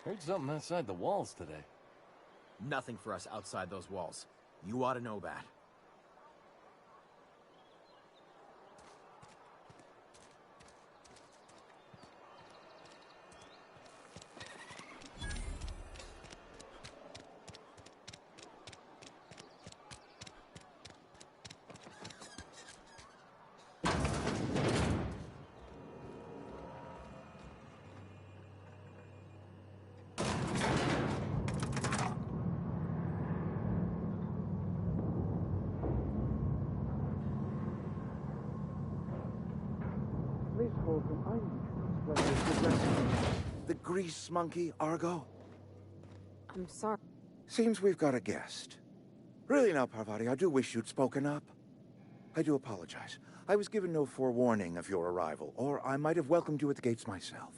Heard something outside the walls today. Nothing for us outside those walls. You ought to know that. The grease monkey, Argo? I'm sorry. Seems we've got a guest. Really now, Parvati, I do wish you'd spoken up. I do apologize. I was given no forewarning of your arrival, or I might have welcomed you at the gates myself.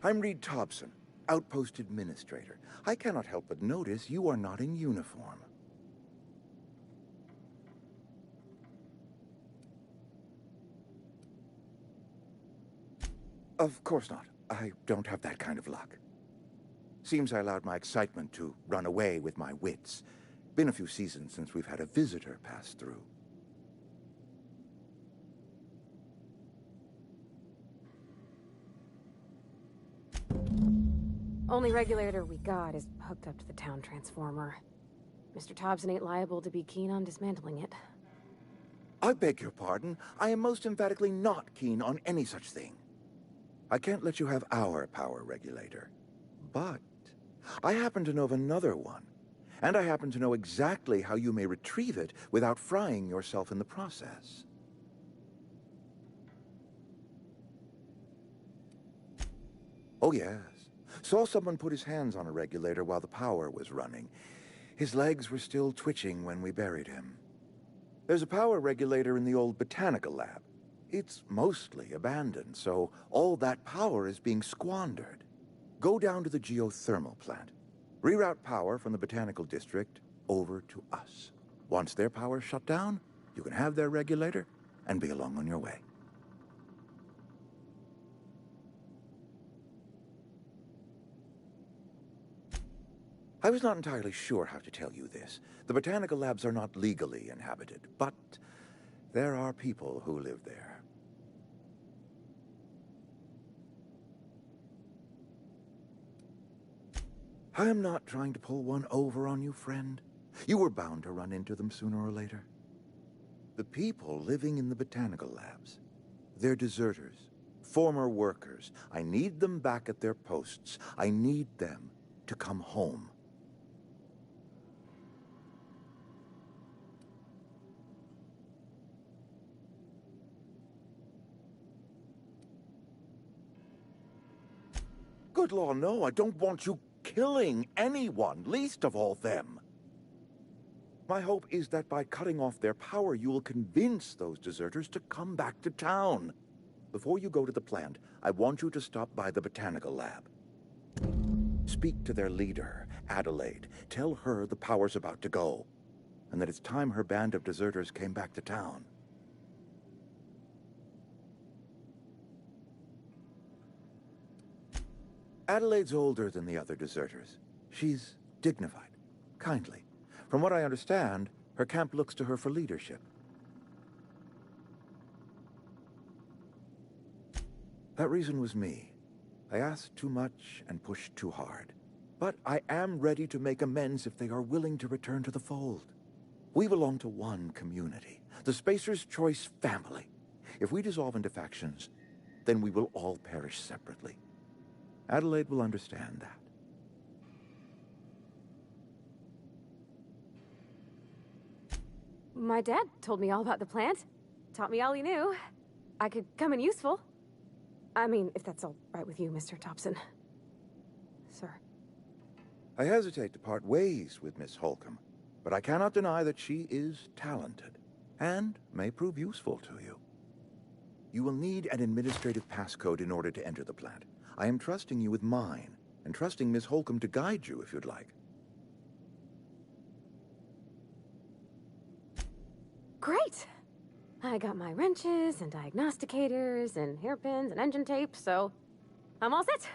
I'm Reed Thompson, Outpost Administrator. I cannot help but notice you are not in uniform. Of course not. I don't have that kind of luck. Seems I allowed my excitement to run away with my wits. Been a few seasons since we've had a visitor pass through. Only regulator we got is hooked up to the town transformer. Mr. Thompson ain't liable to be keen on dismantling it. I beg your pardon. I am most emphatically not keen on any such thing. I can't let you have our power regulator. But I happen to know of another one. And I happen to know exactly how you may retrieve it without frying yourself in the process. Oh yes. Saw someone put his hands on a regulator while the power was running. His legs were still twitching when we buried him. There's a power regulator in the old botanical lab. It's mostly abandoned, so all that power is being squandered. Go down to the geothermal plant. Reroute power from the botanical district over to us. Once their power's shut down, you can have their regulator and be along on your way. I was not entirely sure how to tell you this. The botanical labs are not legally inhabited, but there are people who live there. I am not trying to pull one over on you, friend. You were bound to run into them sooner or later. The people living in the botanical labs, they're deserters, former workers. I need them back at their posts. I need them to come home. Good Lord, no, I don't want you killing anyone, least of all them. My hope is that by cutting off their power, you will convince those deserters to come back to town. Before you go to the plant, I want you to stop by the botanical lab. Speak to their leader, Adelaide. Tell her the power's about to go, and that it's time her band of deserters came back to town. Adelaide's older than the other deserters. She's dignified, kindly. From what I understand, her camp looks to her for leadership. That reason was me. I asked too much and pushed too hard. But I am ready to make amends if they are willing to return to the fold. We belong to one community, the Spacer's Choice family. If we dissolve into factions, then we will all perish separately. Adelaide will understand that. My dad told me all about the plant. Taught me all he knew. I could come in useful. I mean, if that's all right with you, Mr. Thompson. Sir. I hesitate to part ways with Miss Holcomb, but I cannot deny that she is talented and may prove useful to you. You will need an administrative passcode in order to enter the plant. I am trusting you with mine, and trusting Miss Holcomb to guide you if you'd like. Great! I got my wrenches and diagnosticators and hairpins and engine tape, so I'm all set.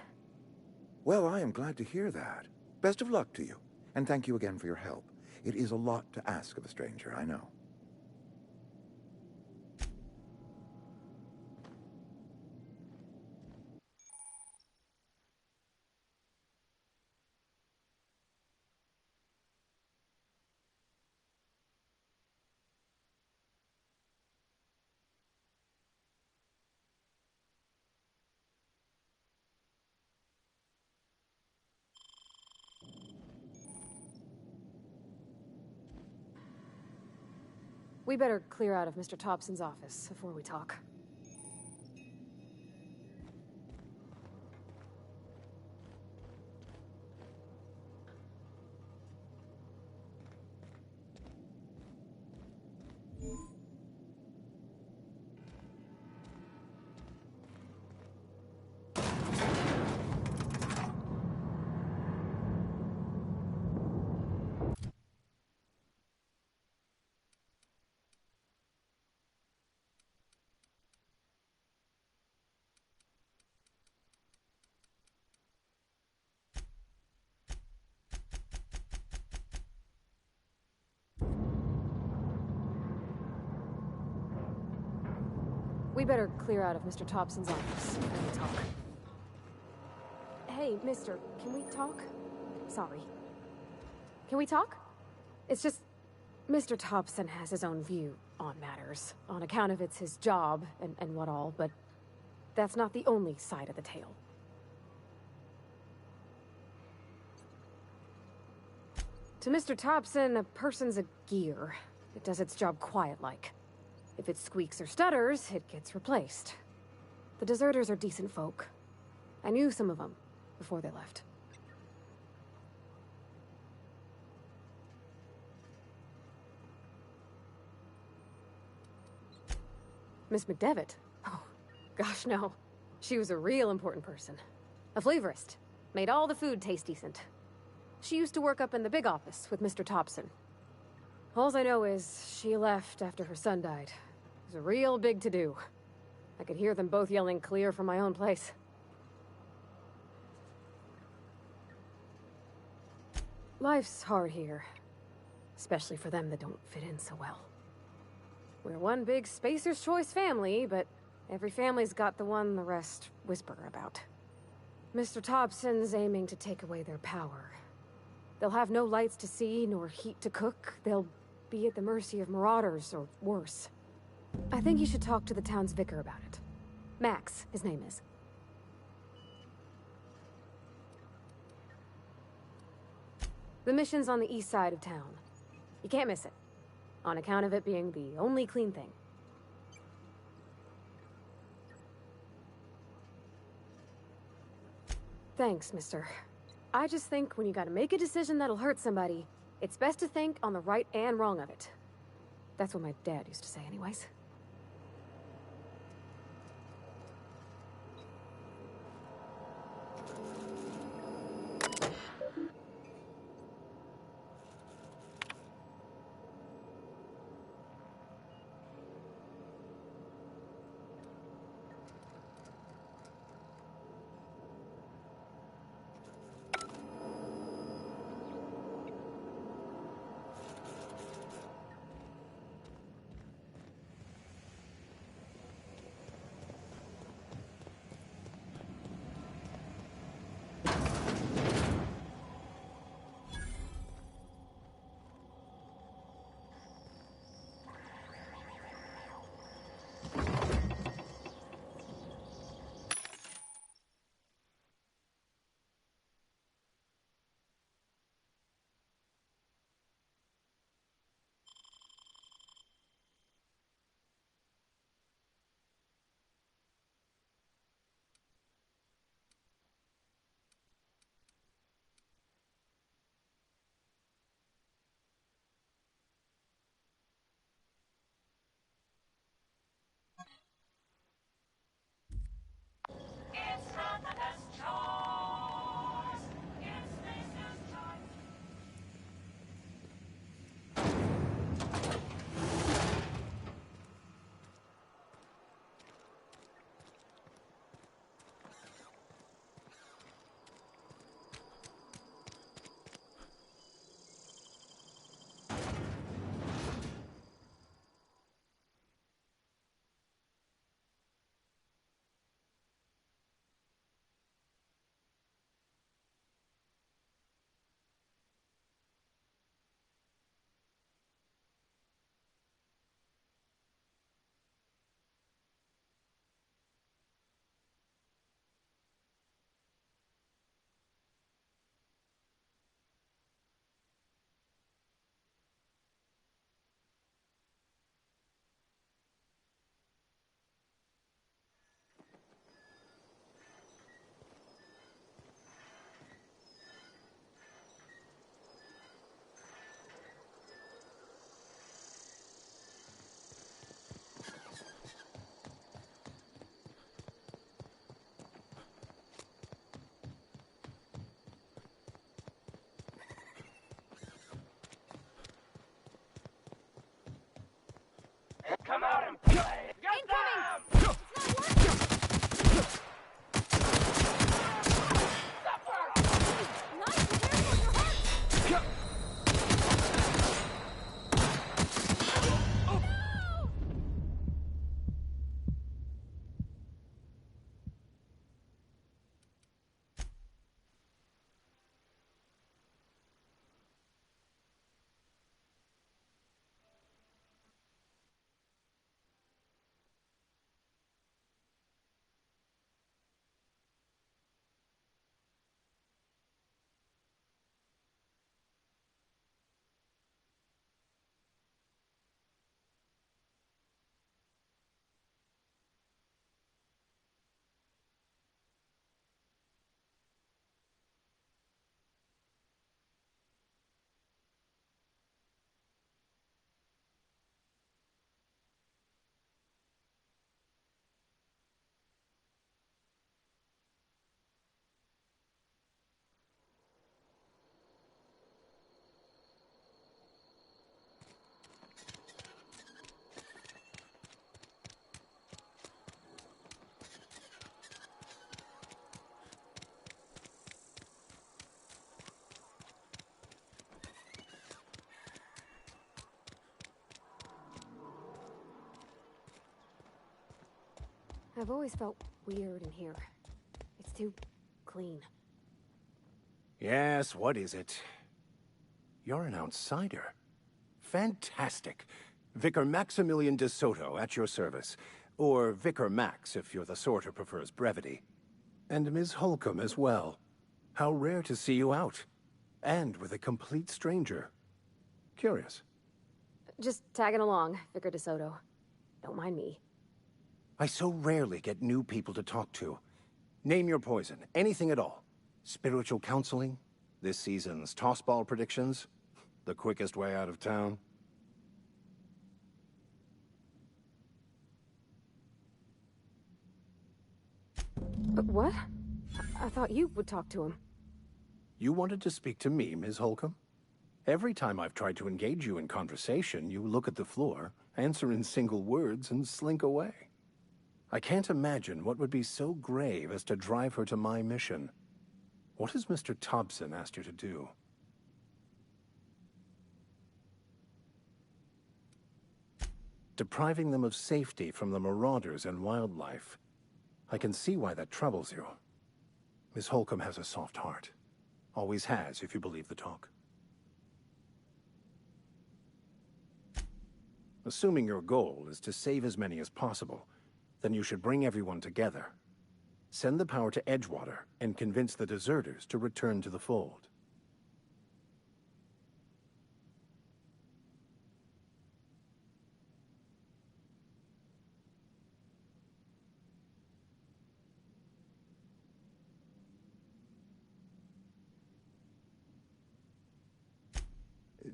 Well, I am glad to hear that. Best of luck to you, and thank you again for your help. It is a lot to ask of a stranger, I know. We better clear out of Mr. Thompson's office before we talk. We better clear out of Mr. Thompson's office before we talk. Hey, mister, can we talk? Sorry. Can we talk? It's just, Mr. Thompson has his own view on matters, on account of it's his job and what all, but that's not the only side of the tale. To Mr. Thompson, a person's a gear. It does its job quiet-like. If it squeaks or stutters, it gets replaced. The deserters are decent folk. I knew some of them before they left. Miss McDevitt? Oh, gosh, no. She was a real important person. A flavorist. Made all the food taste decent. She used to work up in the big office with Mr. Thompson. All I know is she left after her son died. It was a real big to-do. I could hear them both yelling clear from my own place. Life's hard here. Especially for them that don't fit in so well. We're one big Spacer's Choice family, but every family's got the one the rest whisper about. Mr. Thompson's aiming to take away their power. They'll have no lights to see, nor heat to cook. They'll be at the mercy of marauders, or worse. I think you should talk to the town's vicar about it. Max, his name is. The mission's on the east side of town. You can't miss it, on account of it being the only clean thing. Thanks, mister. I just think when you gotta make a decision that'll hurt somebody, it's best to think on the right and wrong of it. That's what my dad used to say anyways. I've always felt weird in here. It's too clean. Yes, what is it? You're an outsider. Fantastic. Vicar Maximilian de Soto, at your service. Or Vicar Max, if you're the sort who prefers brevity. And Ms. Holcomb as well. How rare to see you out. And with a complete stranger. Curious. Just tagging along, Vicar de Soto. Don't mind me. I so rarely get new people to talk to. Name your poison, anything at all. Spiritual counseling? This season's tossball predictions? The quickest way out of town? But what? I thought you would talk to him. You wanted to speak to me, Ms. Holcomb? Every time I've tried to engage you in conversation, you look at the floor, answer in single words, and slink away. I can't imagine what would be so grave as to drive her to my mission. What has Mr. Thompson asked you to do? Depriving them of safety from the marauders and wildlife. I can see why that troubles you. Miss Holcomb has a soft heart. Always has, if you believe the talk. Assuming your goal is to save as many as possible, then you should bring everyone together. Send the power to Edgewater and convince the deserters to return to the fold.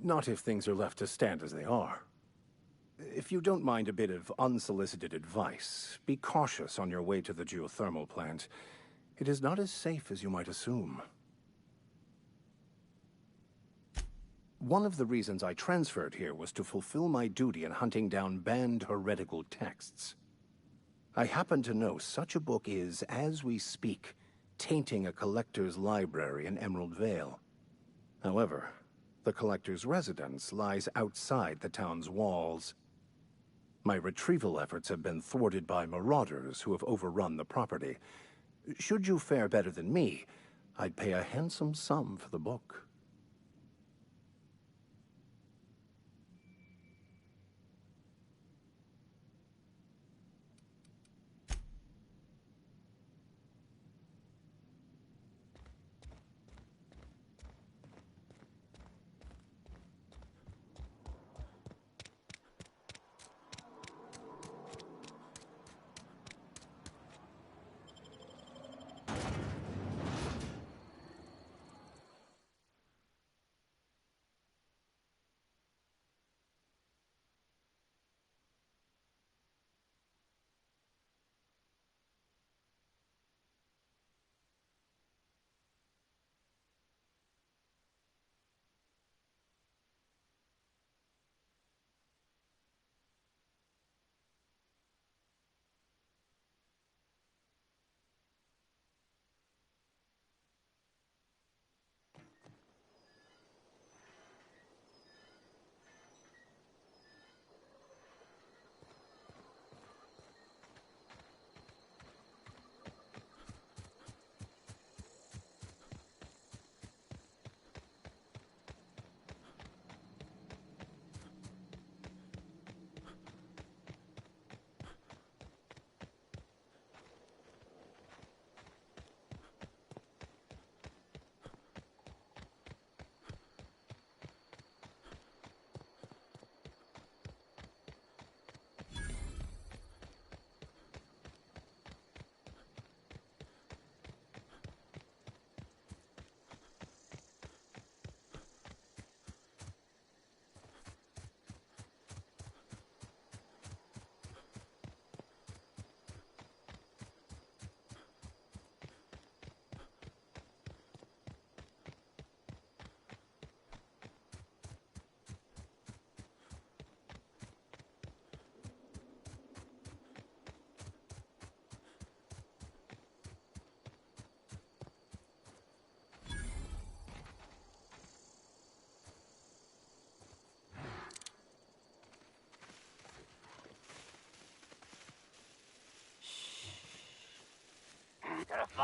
Not if things are left to stand as they are. If you don't mind a bit of unsolicited advice, be cautious on your way to the geothermal plant. It is not as safe as you might assume. One of the reasons I transferred here was to fulfill my duty in hunting down banned heretical texts. I happen to know such a book is, as we speak, tainting a collector's library in Emerald Vale. However, the collector's residence lies outside the town's walls. My retrieval efforts have been thwarted by marauders who have overrun the property. Should you fare better than me, I'd pay a handsome sum for the book.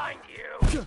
find you!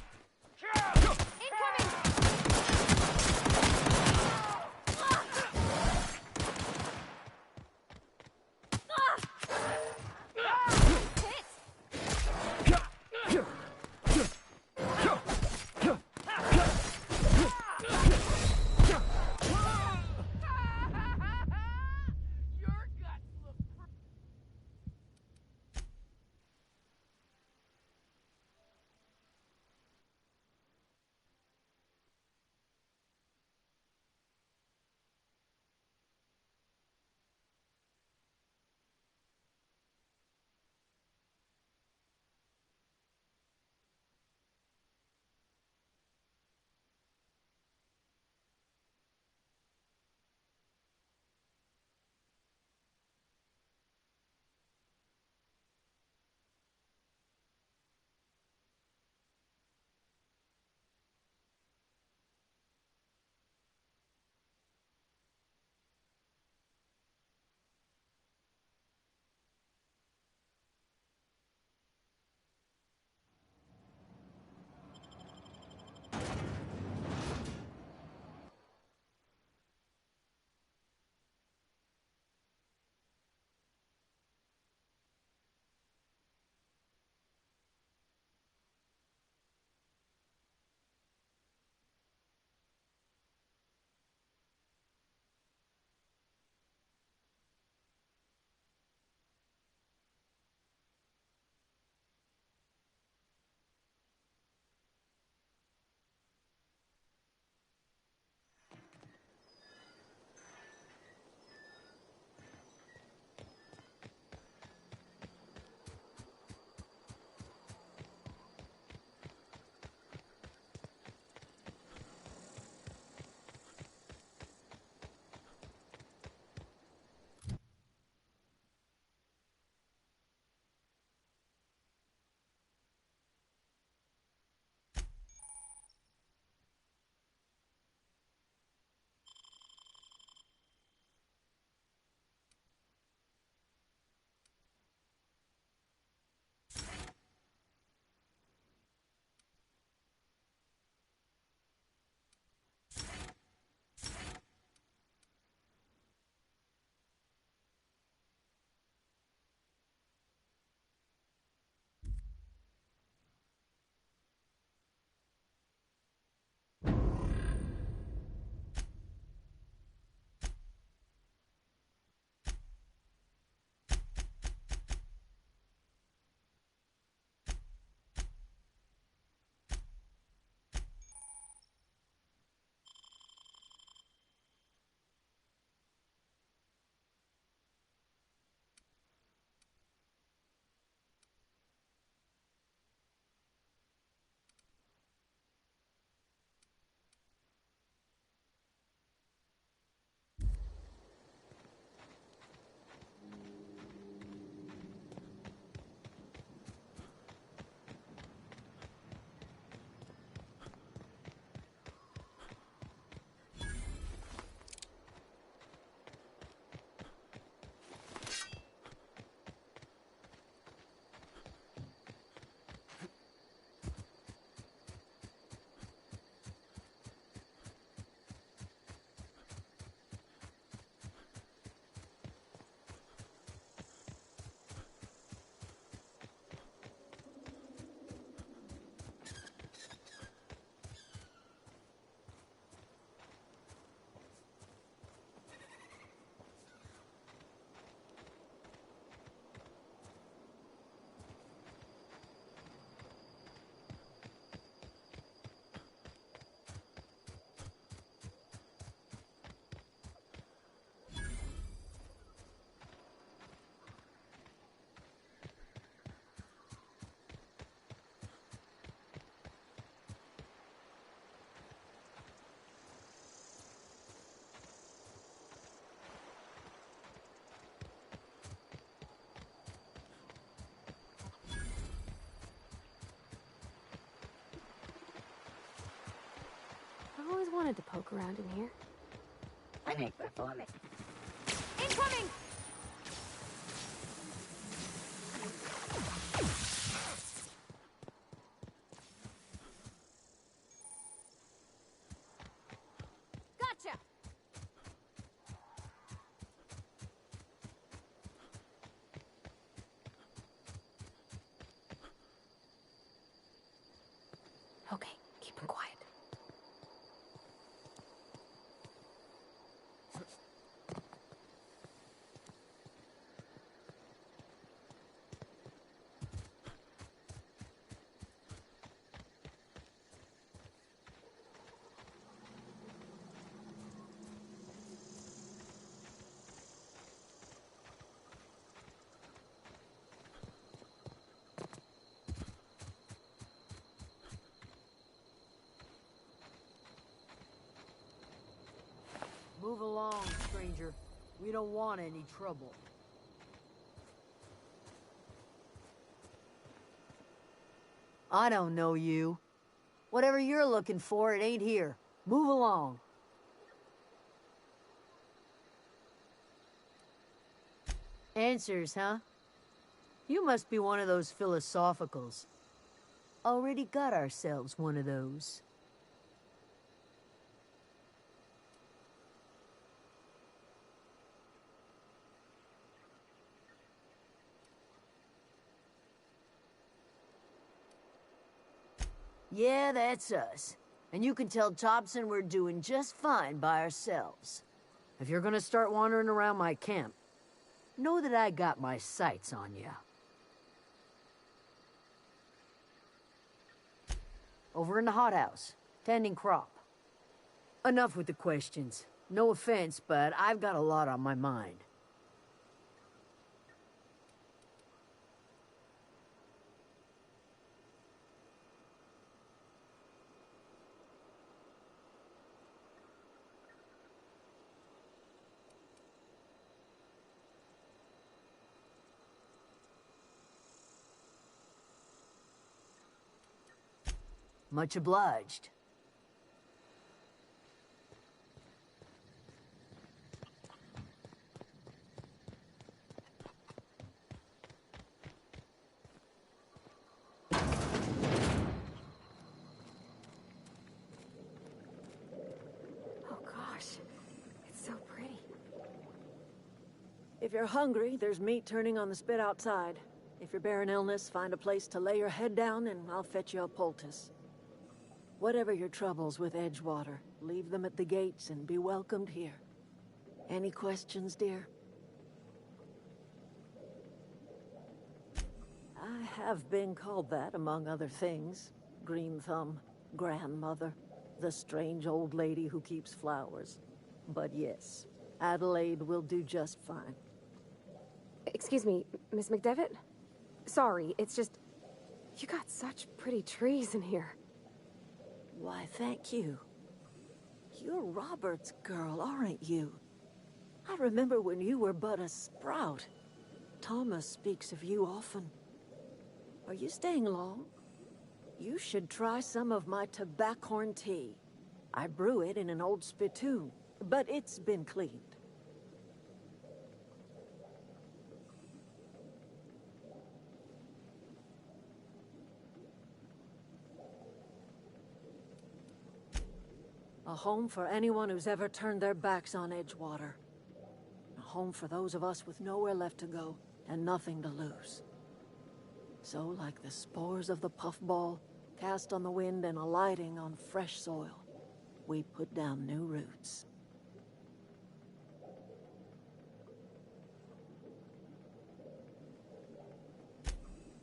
I always wanted to poke around in here. I make performance. Incoming! Okay, keep him quiet. Move along, stranger. We don't want any trouble. I don't know you. Whatever you're looking for, it ain't here. Move along. Answers, huh? You must be one of those philosophicals. Already got ourselves one of those. Yeah, that's us. And you can tell Thompson we're doing just fine by ourselves. If you're gonna start wandering around my camp, know that I got my sights on you. Over in the hothouse, tending crop. Enough with the questions. No offense, but I've got a lot on my mind. Much obliged. Oh gosh, it's so pretty. If you're hungry, there's meat turning on the spit outside. If you're bearing illness, find a place to lay your head down and I'll fetch you a poultice. Whatever your troubles with Edgewater, leave them at the gates and be welcomed here. Any questions, dear? I have been called that, among other things. Green Thumb, grandmother, the strange old lady who keeps flowers. But yes, Adelaide will do just fine. Excuse me, Miss McDevitt? Sorry, it's just... You got such pretty trees in here. Why, thank you. You're Robert's girl, aren't you? I remember when you were but a sprout. Thomas speaks of you often. Are you staying long? You should try some of my tobaccorn tea. I brew it in an old spittoon, but it's been cleaned. A home for anyone who's ever turned their backs on Edgewater. A home for those of us with nowhere left to go and nothing to lose. So, like the spores of the puffball, cast on the wind and alighting on fresh soil, we put down new roots.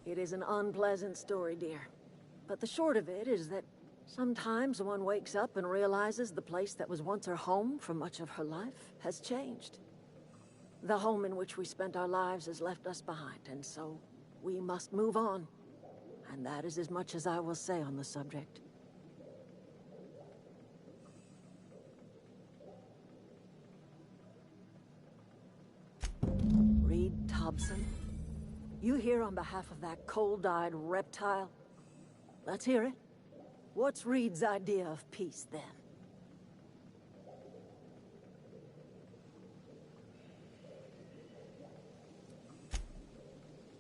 It is an unpleasant story, dear. But the short of it is that sometimes one wakes up and realizes the place that was once her home for much of her life has changed. The home in which we spent our lives has left us behind, and so we must move on. And that is as much as I will say on the subject. Reed Thompson? You here on behalf of that cold-eyed reptile? Let's hear it. What's Reed's idea of peace, then?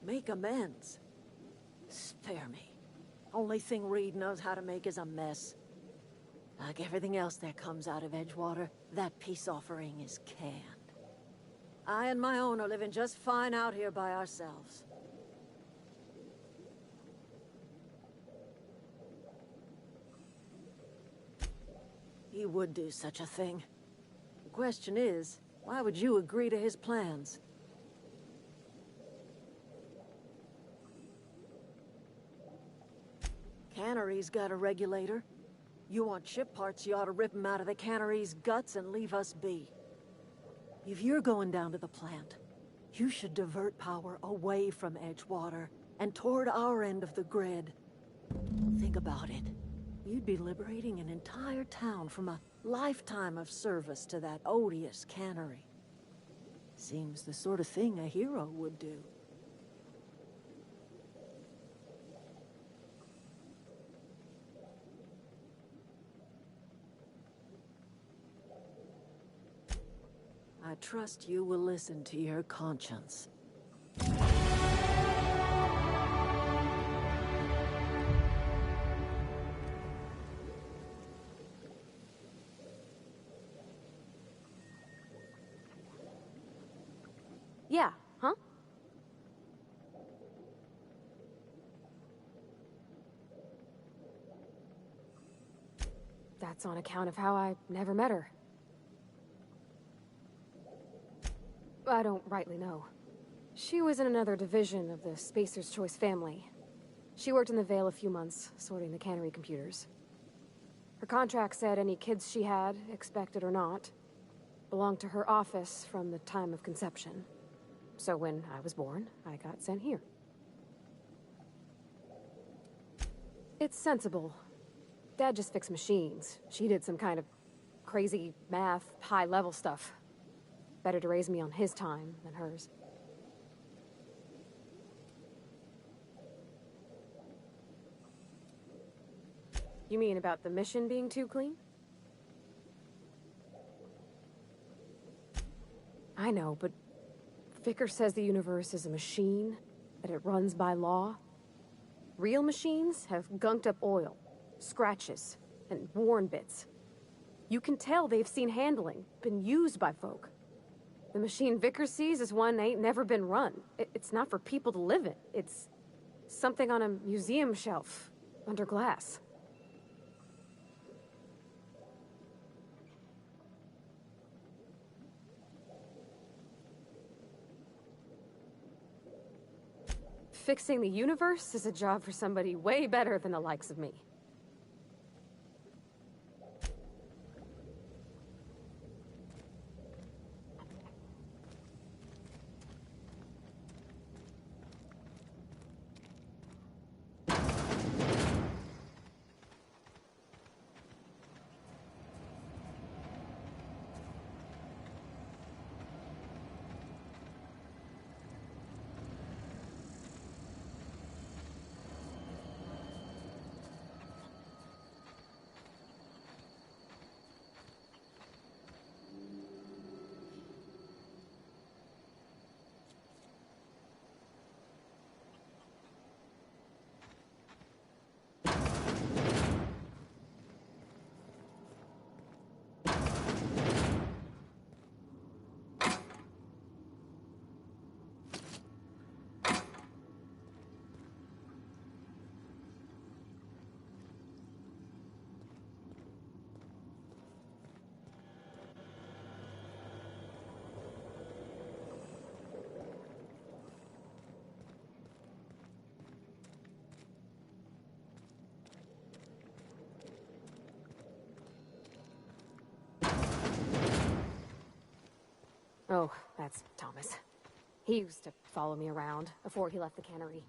Make amends. Spare me. Only thing Reed knows how to make is a mess. Like everything else that comes out of Edgewater, that peace offering is canned. I and my own are living just fine out here by ourselves. he would do such a thing. The question is, why would you agree to his plans? Cannery's got a regulator. You want ship parts, you ought to rip them out of the cannery's guts and leave us be. If you're going down to the plant, you should divert power away from Edgewater and toward our end of the grid. Think about it. You'd be liberating an entire town from a lifetime of service to that odious cannery. Seems the sort of thing a hero would do. I trust you will listen to your conscience. Yeah, huh? That's on account of how I never met her. I don't rightly know. She was in another division of the Spacer's Choice family. She worked in the Vale a few months, sorting the cannery computers. Her contract said any kids she had, expected or not, belonged to her office from the time of conception. So when I was born, I got sent here. It's sensible. Dad just fixed machines. She did some kind of crazy math, high-level stuff. Better to raise me on his time than hers. You mean about the mission being too clean? I know, but Vicar says the universe is a machine, that it runs by law. Real machines have gunked up oil, scratches, and worn bits. You can tell they've seen handling, been used by folk. The machine Vicar sees is one ain't never been run. It's not for people to live in. It's something on a museum shelf, under glass. Fixing the universe is a job for somebody way better than the likes of me. Oh, that's Thomas. He used to follow me around before he left the cannery.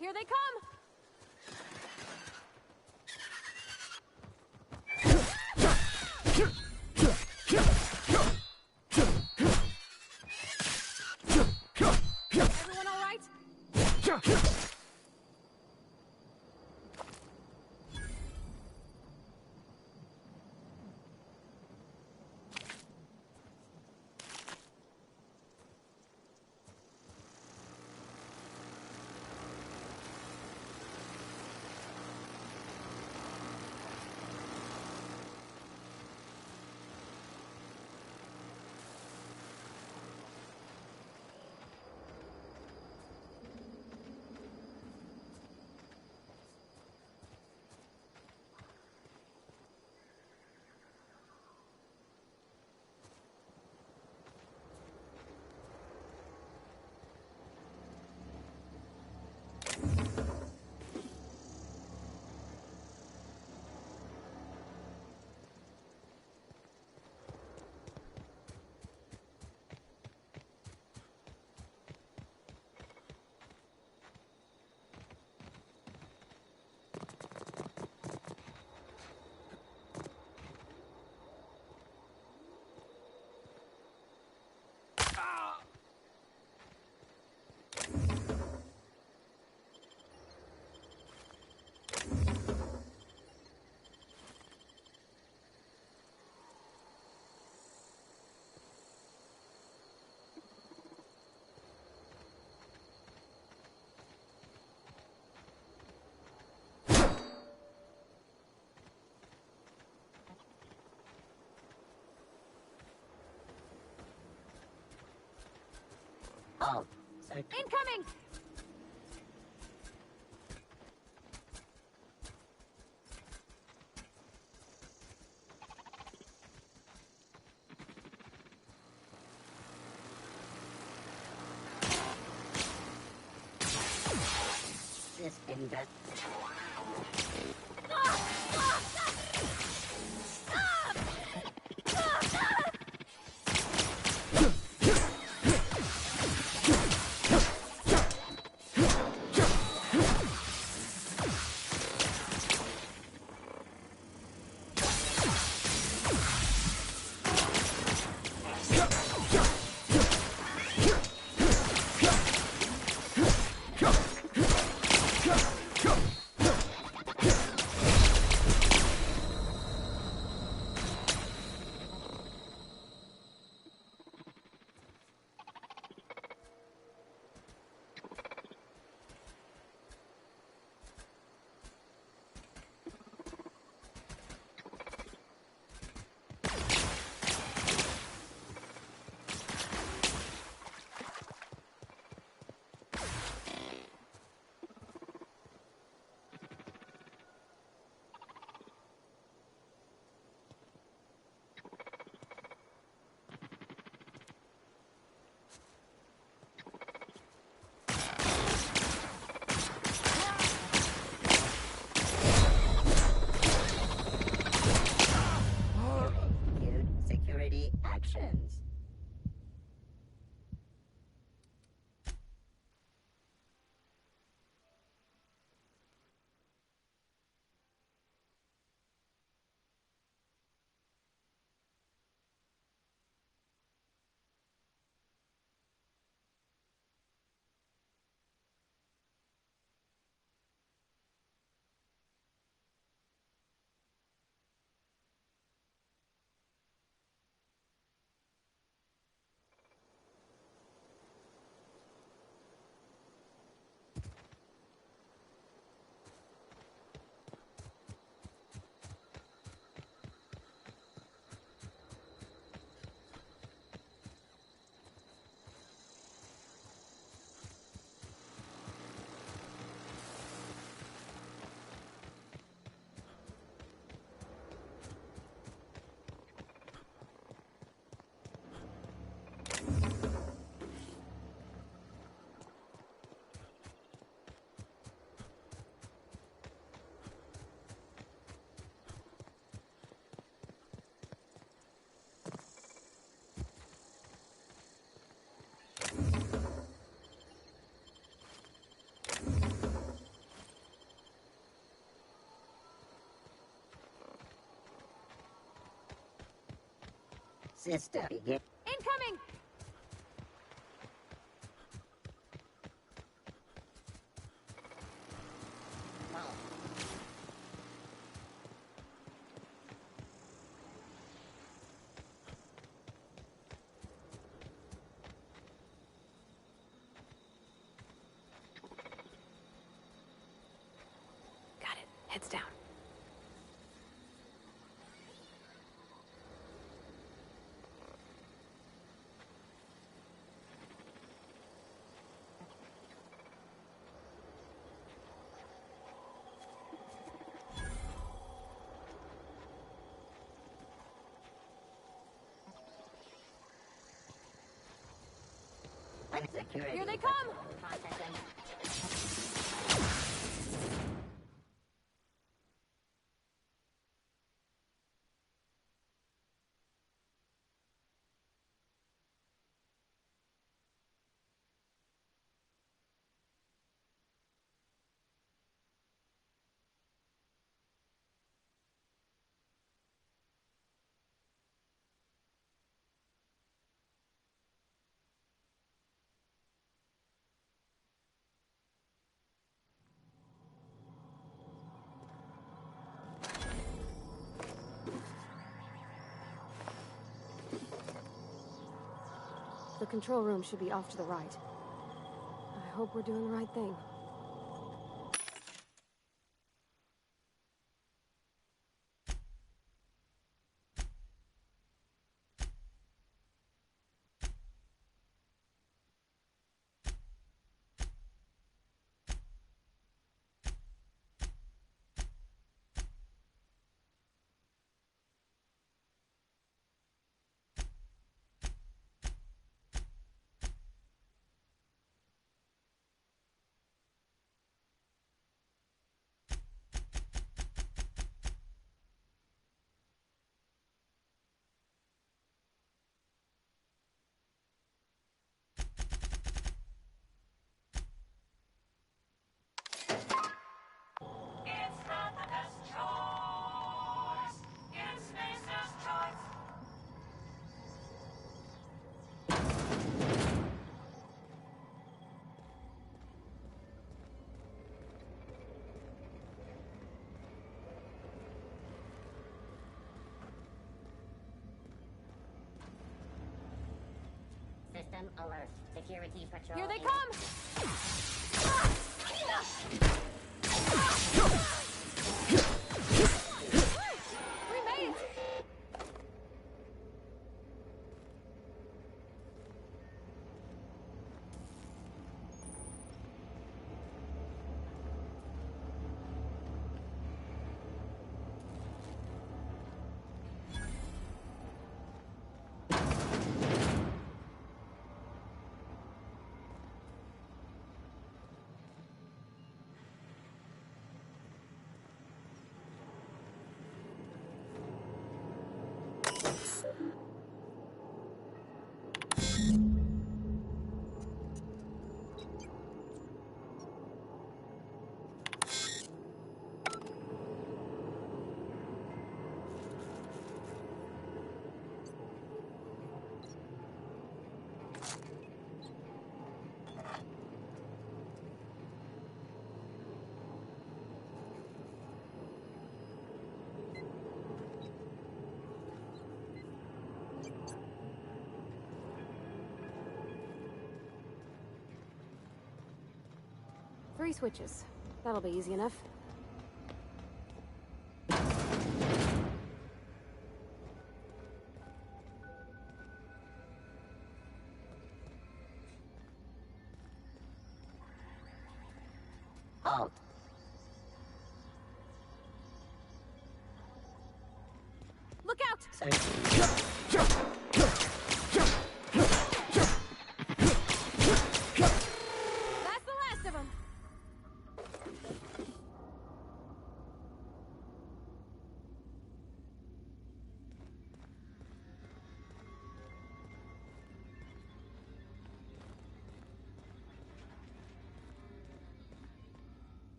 Here they come! Everyone all right? Oh, Incoming! this invest. Sister, begin. Incoming! Got it. Heads down. Here they come! The control room should be off to the right. I hope we're doing the right thing. System alert. Security patrol. Here they come! We made it! Three switches. That'll be easy enough. Halt. Look out! That's the last of them.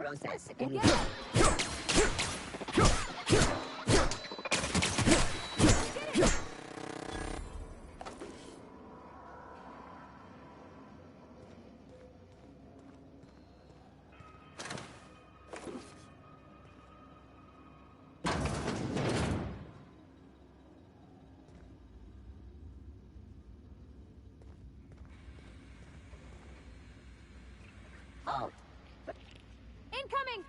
Processing. Halt. Incoming!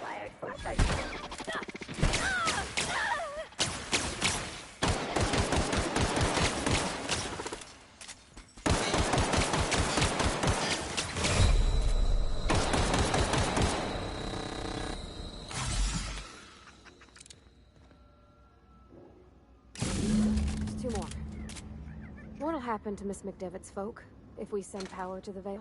Wired for search. There's two more. What'll happen to Miss McDevitt's folk if we send power to the Vale?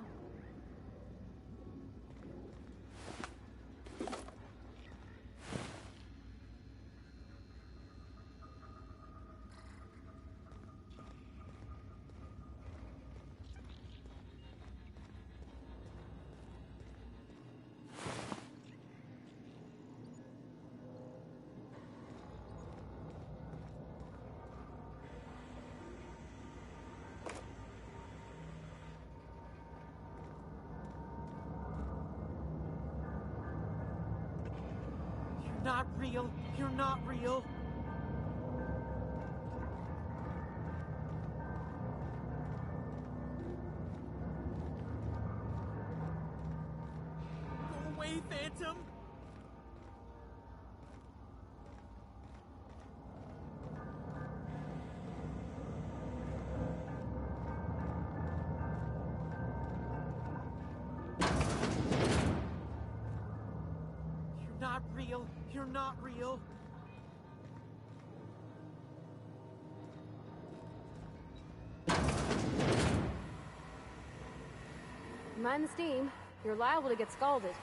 You're not real. You're not real. Go away, Phantom. You're not real. You're not real. Mind the steam. You're liable to get scalded.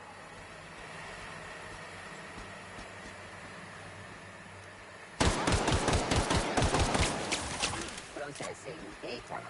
Processing data.